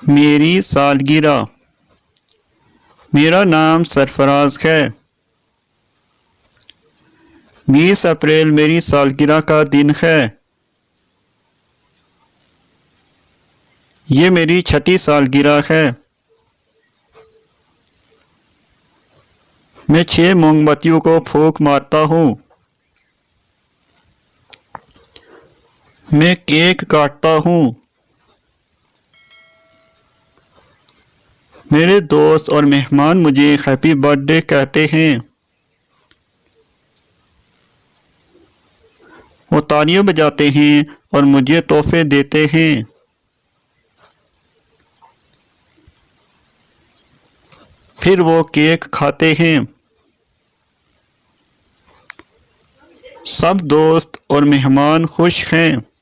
मेरी सालगिरह। मेरा नाम सरफराज है। 20 अप्रैल मेरी सालगिरह का दिन है। ये मेरी छठी सालगिरह है। मैं 6 मोमबत्तियों को फूंक मारता हूँ। मैं केक काटता हूँ। मेरे दोस्त और मेहमान मुझे हैप्पी बर्थडे कहते हैं। वो तालियां बजाते हैं और मुझे तोहफे देते हैं। फिर वो केक खाते हैं। सब दोस्त और मेहमान खुश हैं।